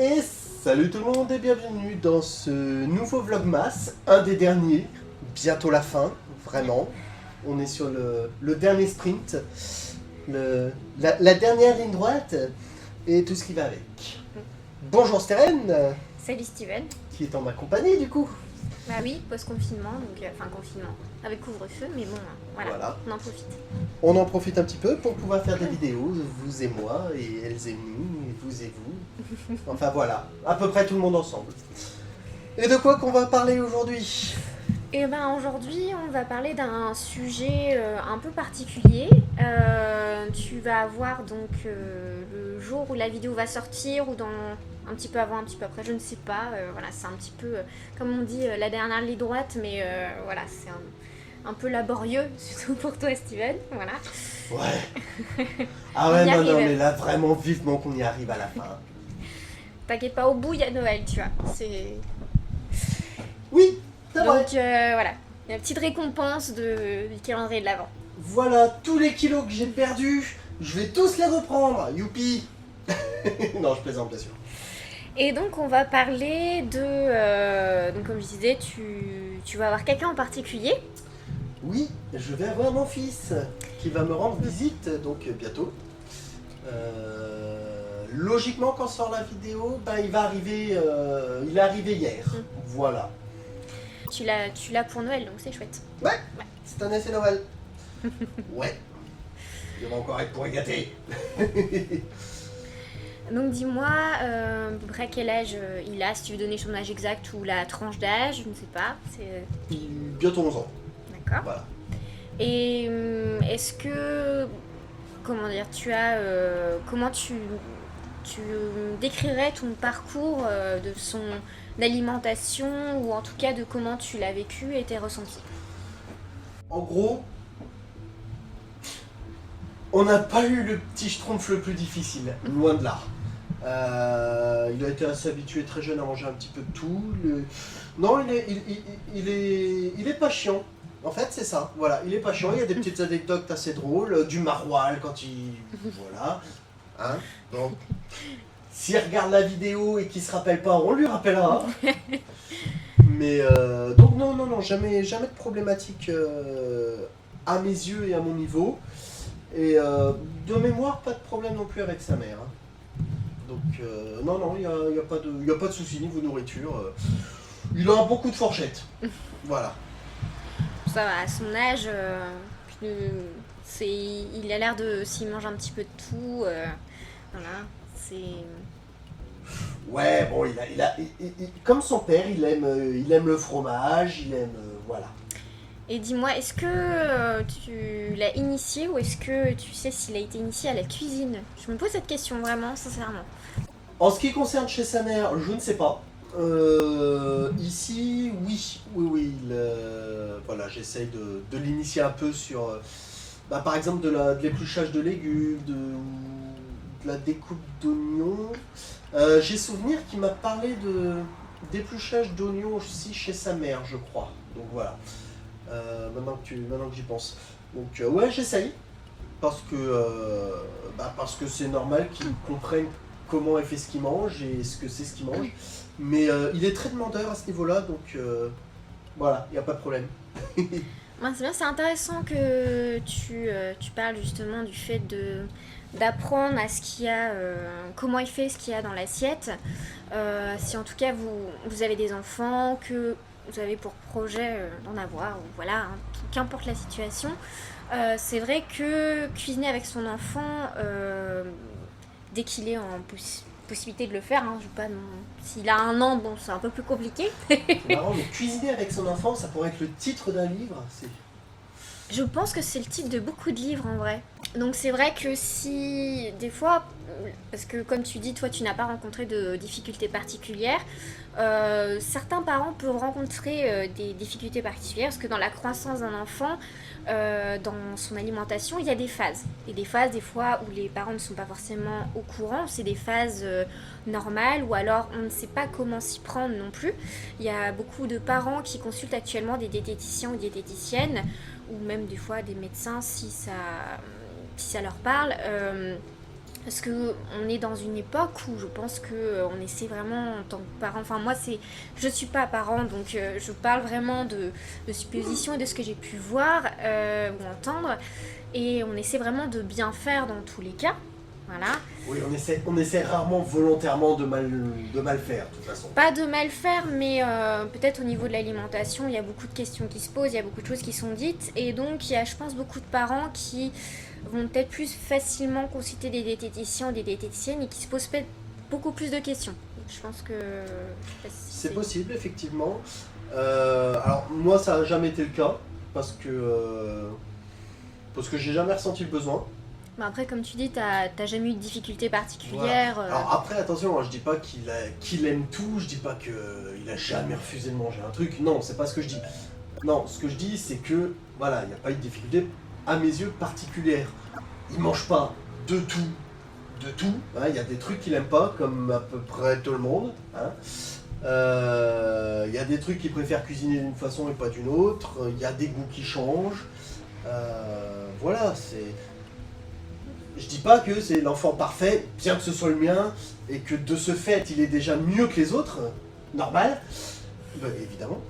Et salut tout le monde et bienvenue dans ce nouveau Vlogmas, un des derniers, bientôt la fin, vraiment. On est sur le dernier sprint, la dernière ligne droite et tout ce qui va avec. Bonjour Steren, Salut Steven. qui est en ma compagnie du coup. Bah oui, post-confinement, donc enfin confinement, avec couvre-feu, mais bon, voilà, on en profite. On en profite un petit peu pour pouvoir faire des vidéos, vous et moi, et elles et nous, et vous et vous. Enfin voilà, à peu près tout le monde ensemble. Et de quoi qu'on va parler aujourd'hui? Et ben aujourd'hui, on va parler d'un sujet un peu particulier. Tu vas avoir donc le jour où la vidéo va sortir, ou dans un petit peu avant, un petit peu après, je ne sais pas. Voilà, c'est un petit peu, comme on dit, la dernière ligne droite, mais voilà, c'est un peu laborieux, surtout pour toi, Steven. Voilà. Ouais. Ah On ouais, y non, arrive. mais là, vraiment vivement qu'on y arrive à la fin. T'inquiète pas, au bout, il y a Noël, tu vois. C'est... Oui, c'est vrai. Donc voilà, il y a une petite récompense du calendrier de l'Avent. Voilà, tous les kilos que j'ai perdus, je vais tous les reprendre. Youpi. Non, je plaisante bien sûr. Et donc on va parler de... donc comme je disais, tu vas avoir quelqu'un en particulier. Oui, je vais avoir mon fils qui va me rendre visite, donc bientôt. Logiquement, quand sort la vidéo, ben, il va arriver, il est arrivé hier. Voilà. Tu l'as pour Noël, donc c'est chouette. Ouais, cette année c'est Noël. Ouais. Il va encore être pour y gâter. Donc dis-moi à peu près quel âge il a, si tu veux donner son âge exact ou la tranche d'âge, je ne sais pas. C'est... Bientôt 11 ans. D'accord. Voilà. Et est-ce que... Comment dire, comment tu décrirais ton parcours de son alimentation, ou en tout cas de comment tu l'as vécu et tes ressentis? En gros, on n'a pas eu le petit schtroumpf le plus difficile, loin de là. Il a été assez habitué très jeune à manger un petit peu de tout. Non, il est pas chiant. En fait, c'est ça. Voilà, il est pas chiant. Il y a des petites anecdotes assez drôles. Du maroilles quand il... Voilà. Hein. Donc, s'il regarde la vidéo et qu'il se rappelle pas, on lui rappellera. Mais donc non, jamais de problématique à mes yeux et à mon niveau. Et de mémoire, pas de problème non plus avec sa mère. Hein. Donc non, il n'y a pas de souci niveau nourriture. Il a un bon coup de fourchette. Voilà. Ça va, à son âge, il a l'air de s'il mange un petit peu de tout. Voilà, c'est... Ouais, bon, comme son père, il aime le fromage, il aime... voilà. Et dis-moi, est-ce que tu l'as initié, ou est-ce que tu sais s'il a été initié à la cuisine? Je me pose cette question vraiment, sincèrement. En ce qui concerne chez sa mère, je ne sais pas. Ici, oui. Voilà, j'essaye de l'initier un peu sur, par exemple, de l'épluchage de légumes, de la découpe d'oignons. J'ai souvenir qu'il m'a parlé d'épluchage d'oignons aussi chez sa mère, je crois. Donc voilà. Maintenant que j'y pense. Donc ouais, j'essaye. Parce que c'est normal qu'il comprenne comment il fait ce qu'il mange et ce que c'est ce qu'il mange. Mais il est très demandeur à ce niveau-là, donc voilà, il n'y a pas de problème. C'est bien, c'est intéressant que tu parles justement du fait d'apprendre à ce qu'il y a, comment il fait ce qu'il y a dans l'assiette. Si en tout cas vous avez des enfants, que vous avez pour projet d'en avoir, ou voilà, hein, qu'importe la situation, c'est vrai que cuisiner avec son enfant, dès qu'il est en possibilité de le faire, hein, je sais pas, s'il a 1 an, bon, c'est un peu plus compliqué. C'est marrant, mais cuisiner avec son enfant, ça pourrait être le titre d'un livre. Je pense que c'est le titre de beaucoup de livres en vrai. Donc c'est vrai que si, des fois, parce que comme tu dis, toi tu n'as pas rencontré de difficultés particulières, certains parents peuvent rencontrer des difficultés particulières, parce que dans la croissance d'un enfant, dans son alimentation, il y a des phases. Et des phases, des fois, où les parents ne sont pas forcément au courant, c'est des phases normales, ou alors on ne sait pas comment s'y prendre non plus. Il y a beaucoup de parents qui consultent actuellement des diététiciens ou diététiciennes, ou même des fois des médecins si ça leur parle, Parce que on est dans une époque où je pense que on essaie vraiment en tant que parent. Enfin moi je suis pas parent donc je parle vraiment de suppositions et de ce que j'ai pu voir ou entendre et on essaie vraiment de bien faire dans tous les cas. Voilà. Oui, on essaie rarement volontairement de mal faire, de toute façon. Pas de mal faire, mais peut-être au niveau de l'alimentation, il y a beaucoup de questions qui se posent, il y a beaucoup de choses qui sont dites, et donc il y a, je pense, beaucoup de parents qui vont peut-être plus facilement consulter des diététiciens ou des diététiciennes et qui se posent peut-être beaucoup plus de questions. Je pense que... C'est possible, effectivement. Alors, moi, ça n'a jamais été le cas, parce que j'ai jamais ressenti le besoin. Mais après, comme tu dis, t'as jamais eu de difficultés particulières. Voilà. Alors après, attention, hein, je dis pas qu'il aime tout, je dis pas qu'il a jamais refusé de manger un truc, non, c'est pas ce que je dis. Non, ce que je dis, c'est que, voilà, il n'y a pas eu de difficulté, à mes yeux, particulière. Il mange pas de tout, hein, il y a des trucs qu'il aime pas, comme à peu près tout le monde, hein. Il y a des trucs qu'il préfère cuisiner d'une façon et pas d'une autre, il y a des goûts qui changent, voilà, c'est... Je dis pas que c'est l'enfant parfait, bien que ce soit le mien, et que de ce fait, il est déjà mieux que les autres, normal, ben, évidemment.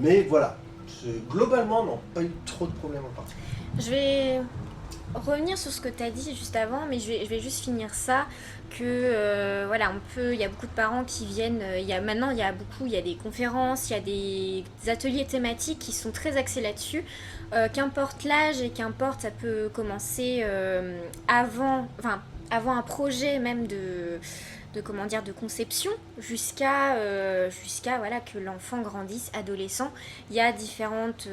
Mais voilà, globalement, non, pas eu trop de problèmes en particulier. Je vais revenir sur ce que tu as dit juste avant, mais je vais juste finir ça, que voilà, il y a beaucoup de parents qui viennent, maintenant il y a des conférences, il y a des ateliers thématiques qui sont très axés là-dessus. Qu'importe l'âge et qu'importe, ça peut commencer avant un projet même de conception jusqu'à voilà, que l'enfant grandisse, adolescent. Il y a différentes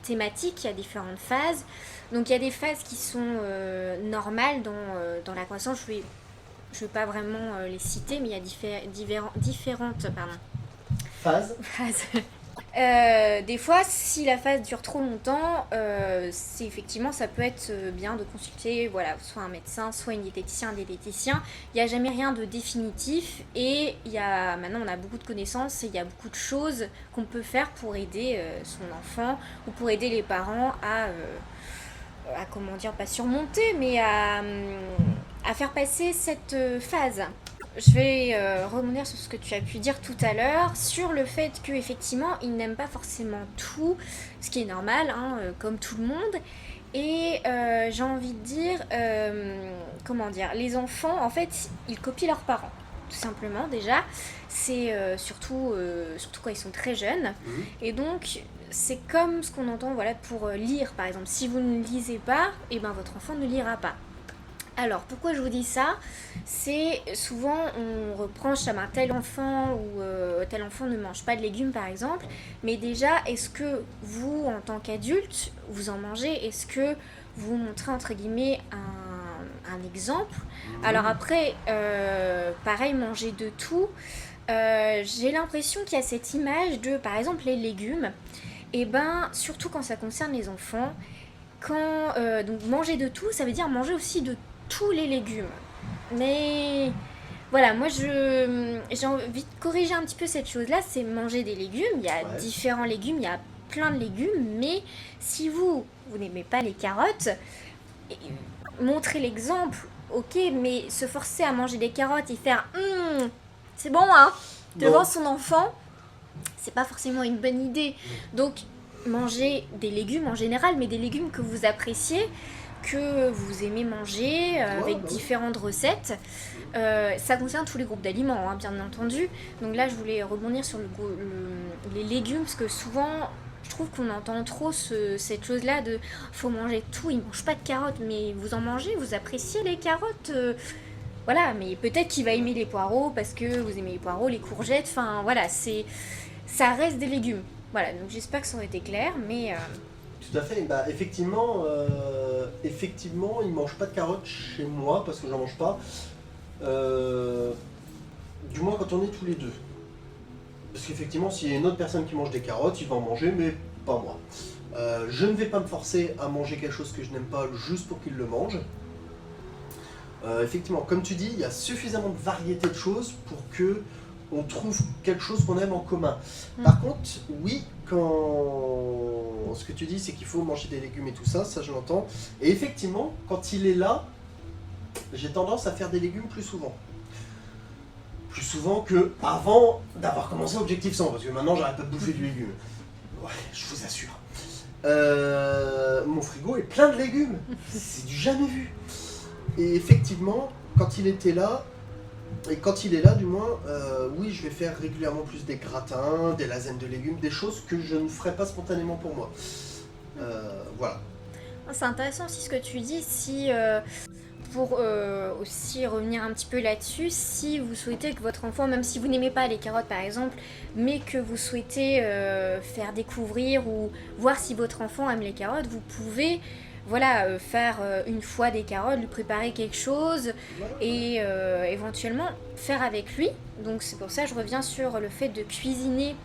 thématiques, il y a différentes phases. Donc il y a des phases qui sont normales dans la croissance. Je vais pas vraiment les citer, mais il y a différentes Phase. Des fois, si la phase dure trop longtemps, c'est effectivement, ça peut être bien de consulter, voilà, soit un médecin, soit une diététicien, un diététicien. Il n'y a jamais rien de définitif et maintenant on a beaucoup de connaissances et il y a beaucoup de choses qu'on peut faire pour aider son enfant ou pour aider les parents à comment dire, pas surmonter, mais à faire passer cette phase. Je vais rebondir sur ce que tu as pu dire tout à l'heure, sur le fait qu'effectivement, ils n'aiment pas forcément tout, ce qui est normal, hein, comme tout le monde. Et j'ai envie de dire, les enfants, en fait, ils copient leurs parents, tout simplement déjà. C'est surtout quand ils sont très jeunes. Et donc, c'est comme ce qu'on entend, voilà, pour lire, par exemple. Si vous ne lisez pas, eh ben, votre enfant ne lira pas. Alors, pourquoi je vous dis ça? C'est souvent, on reproche à tel enfant ou tel enfant ne mange pas de légumes, par exemple. Mais déjà, est-ce que vous, en tant qu'adulte, vous en mangez? Est-ce que vous montrez, entre guillemets, un exemple? Alors après, pareil, manger de tout. J'ai l'impression qu'il y a cette image de, par exemple, les légumes. Et ben, surtout quand ça concerne les enfants, donc manger de tout, ça veut dire manger aussi de tous les légumes. Mais voilà, moi j'ai envie de corriger un petit peu cette chose-là, c'est manger des légumes. Il y a différents légumes, il y a plein de légumes, mais si vous n'aimez pas les carottes, montrez l'exemple, ok, mais se forcer à manger des carottes et faire c'est bon, hein, devant son enfant, c'est pas forcément une bonne idée. Donc mangez des légumes en général, mais des légumes que vous appréciez, que vous aimez manger avec différentes recettes. Ça concerne tous les groupes d'aliments, hein, bien entendu. Donc là, je voulais rebondir sur les légumes, parce que souvent, je trouve qu'on entend trop cette chose-là de « faut manger tout, ils ne mangent pas de carottes ». Mais vous en mangez, vous appréciez les carottes voilà, mais peut-être qu'il va aimer les poireaux parce que vous aimez les poireaux, les courgettes, enfin voilà, ça reste des légumes. Voilà, donc j'espère que ça aurait été clair, mais... Tout à fait, bah, effectivement, ils ne mangent pas de carottes chez moi parce que j'en mange pas. Du moins quand on est tous les deux. Parce qu'effectivement, s'il y a une autre personne qui mange des carottes, il va en manger, mais pas moi. Je ne vais pas me forcer à manger quelque chose que je n'aime pas juste pour qu'il le mange. Effectivement, comme tu dis, il y a suffisamment de variété de choses pour que on trouve quelque chose qu'on aime en commun. Par contre, oui, ce que tu dis, c'est qu'il faut manger des légumes et tout ça, ça je l'entends. Et effectivement, quand il est là, j'ai tendance à faire des légumes plus souvent. Plus souvent que avant d'avoir commencé Objectif 100, parce que maintenant j'arrête pas de bouffer du légume. Ouais, je vous assure. Mon frigo est plein de légumes. C'est du jamais vu. Et effectivement, quand il était là, et quand il est là du moins, oui, je vais faire régulièrement plus des gratins, des lasagnes de légumes, des choses que je ne ferais pas spontanément pour moi. Voilà. C'est intéressant aussi ce que tu dis, si pour aussi revenir un petit peu là-dessus, si vous souhaitez que votre enfant, même si vous n'aimez pas les carottes par exemple, mais que vous souhaitez faire découvrir ou voir si votre enfant aime les carottes, vous pouvez faire une fois des carottes, lui préparer quelque chose et éventuellement faire avec lui. Donc c'est pour ça que je reviens sur le fait de cuisiner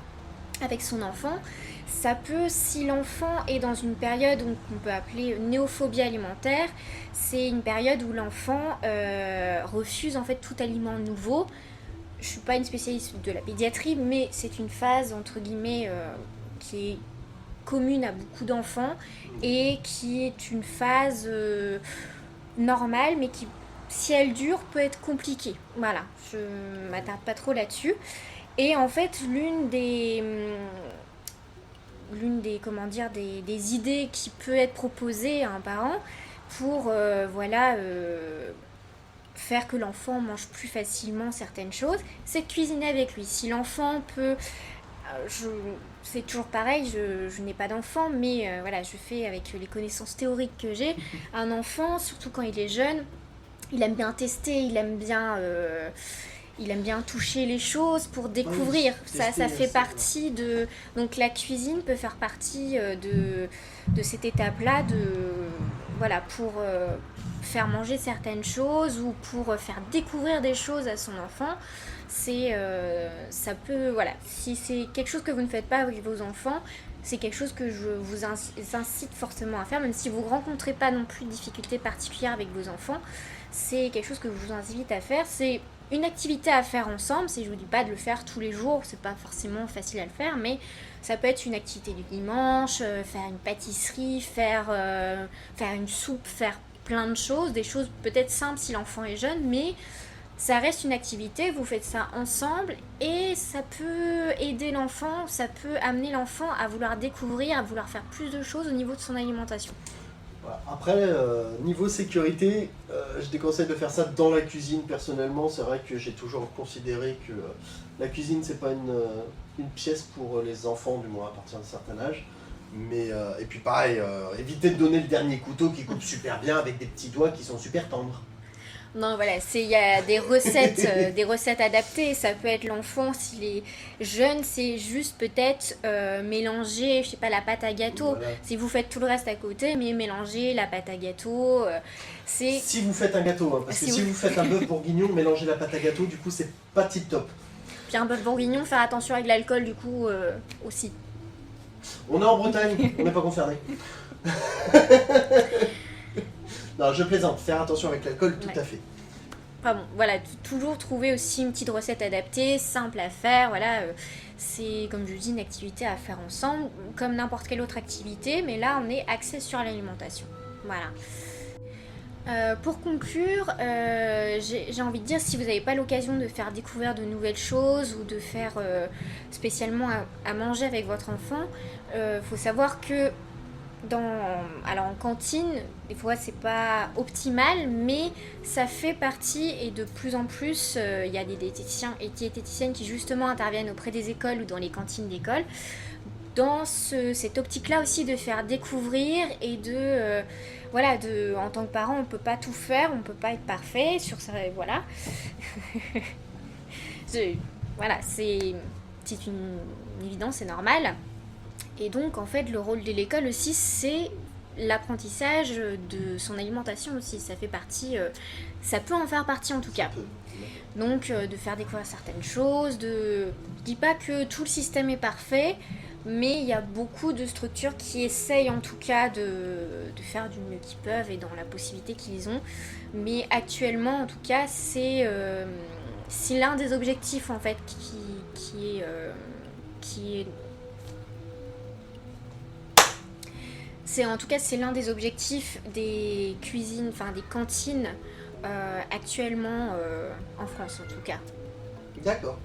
avec son enfant. Ça peut, si l'enfant est dans une période qu'on peut appeler néophobie alimentaire, c'est une période où l'enfant refuse en fait tout aliment nouveau. Je suis pas une spécialiste de la pédiatrie, mais c'est une phase entre guillemets qui est commune à beaucoup d'enfants et qui est une phase normale, mais qui, si elle dure, peut être compliquée. Voilà, je m'attarde pas trop là-dessus. Et en fait, l'une des des idées qui peut être proposée à un parent pour faire que l'enfant mange plus facilement certaines choses, c'est de cuisiner avec lui. Si l'enfant peut... c'est toujours pareil, je n'ai pas d'enfant, mais je fais avec les connaissances théoriques que j'ai. Un enfant, surtout quand il est jeune, il aime bien tester, il aime bien toucher les choses pour découvrir. Oui, ça fait partie de... Donc la cuisine peut faire partie de cette étape-là pour faire manger certaines choses ou pour faire découvrir des choses à son enfant. Ça peut... Si c'est quelque chose que vous ne faites pas avec vos enfants, c'est quelque chose que je vous incite fortement à faire, même si vous ne rencontrez pas non plus de difficultés particulières avec vos enfants. C'est quelque chose que je vous invite à faire. C'est une activité à faire ensemble. Si je vous dis pas de le faire tous les jours, c'est pas forcément facile à le faire, mais ça peut être une activité du dimanche, faire une pâtisserie, faire une soupe, faire plein de choses, des choses peut-être simples si l'enfant est jeune, mais ça reste une activité, vous faites ça ensemble et ça peut aider l'enfant, ça peut amener l'enfant à vouloir découvrir, à vouloir faire plus de choses au niveau de son alimentation. Voilà. Après, niveau sécurité, je déconseille de faire ça dans la cuisine personnellement. C'est vrai que j'ai toujours considéré que la cuisine, c'est pas une pièce pour les enfants, du moins à partir d'un certain âge. Mais, et puis pareil, éviter de donner le dernier couteau qui coupe super bien avec des petits doigts qui sont super tendres. Non, il y a des recettes adaptées. Ça peut être l'enfant, s'il est jeune, c'est juste peut-être mélanger, je sais pas, la pâte à gâteau. Voilà. Si vous faites tout le reste à côté, mais mélanger la pâte à gâteau, c'est... Si vous faites un gâteau, parce que si vous faites un bœuf bourguignon, mélanger la pâte à gâteau, du coup, c'est pas tip top. Puis un bœuf bourguignon, faire attention avec l'alcool, du coup, aussi. On est en Bretagne, on n'est pas concerné. Non, je plaisante, faire attention avec l'alcool, tout à fait. Enfin bon, toujours trouver aussi une petite recette adaptée, simple à faire, c'est comme je dis une activité à faire ensemble, comme n'importe quelle autre activité, mais là on est axé sur l'alimentation. Voilà. Pour conclure, j'ai envie de dire, si vous n'avez pas l'occasion de faire découvrir de nouvelles choses ou de faire spécialement à manger avec votre enfant, faut savoir que en cantine, des fois c'est pas optimal, mais ça fait partie et de plus en plus, il y a des diététiciens et diététiciennes qui justement interviennent auprès des écoles ou dans les cantines d'école. Dans cette optique-là aussi de faire découvrir et en tant que parent, on peut pas tout faire, on peut pas être parfait sur ça, voilà. C'est une évidence, c'est normal. Et donc, en fait, le rôle de l'école aussi, c'est l'apprentissage de son alimentation aussi. Ça fait partie, ça peut en faire partie en tout cas. Donc, de faire découvrir certaines choses. Je dis pas que tout le système est parfait, mais il y a beaucoup de structures qui essayent en tout cas de faire du mieux qu'ils peuvent et dans la possibilité qu'ils ont. Mais actuellement, en tout cas, c'est l'un des objectifs en fait qui est c'est l'un des objectifs des cuisines, des cantines actuellement en France en tout cas. D'accord.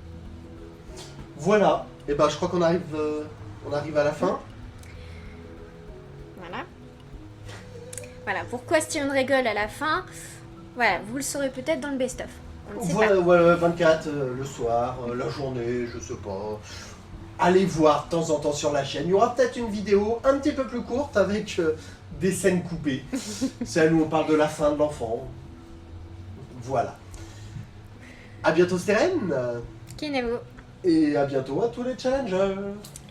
Voilà. Et ben je crois qu'on arrive à la fin. Voilà. Voilà, pourquoi Steven rigole à la fin? Voilà, vous le saurez peut-être dans le best-of. On ne sait pas. Voilà, 24 le soir, la journée, je sais pas. Allez voir de temps en temps sur la chaîne. Il y aura peut-être une vidéo un petit peu plus courte avec des scènes coupées. Celle où on parle de la fin de l'enfant. Voilà. À bientôt Steren. Kinavo. Et à bientôt à tous les challengers.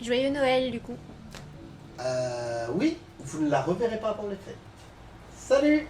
Joyeux Noël du coup. Oui, vous ne la reverrez pas avant les fêtes. Salut!